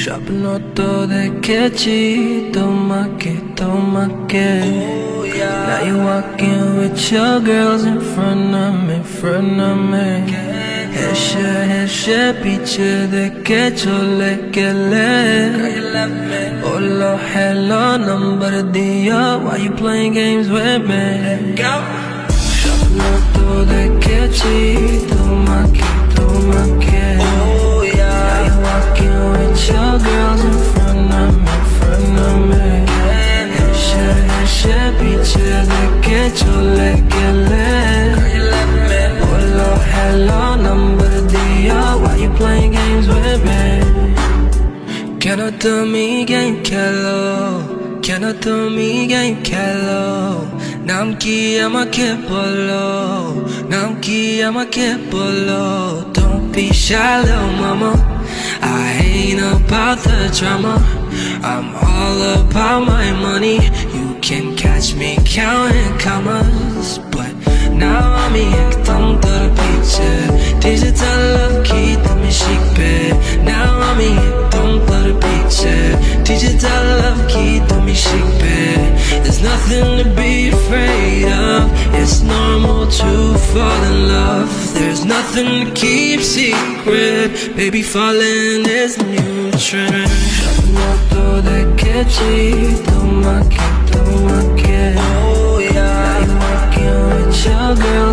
স্বপ্নতো দেখেছি তোমাকে তোমাকে Now you walking with your girls in front of me হেসে হেসে পিছে দেখে চলে গেলে বললো hello number দিও Why you playing games with me স্বপ্নতো দেখেছি তোমাকে তোমাকে Now you walking with your girls in front of me হেসে হেসে পিছে দেখে চলে গেলে বললো hello number দিও Why you playing games with me কেন তুমি গেম খেলো কেন তুমি গেম খেলো নাম কি আমাকে বলো নাম কি আমাকে বলো Don't be shy little mama I ain't about the drama I'm all about my money You can catch me counting commas But now I'm একদম তোর পিছে Digital love কি তুমি শিখবে Now I'm একদম তোর পিছে Digital love কি তুমি শিখবে There's nothing to be afraid of It's normal to fall in love There's nothing to keep secret Baby falling is a new trend স্বপ্নতো দেখেছি তোমাকে তোমাকে Now you walking with your girl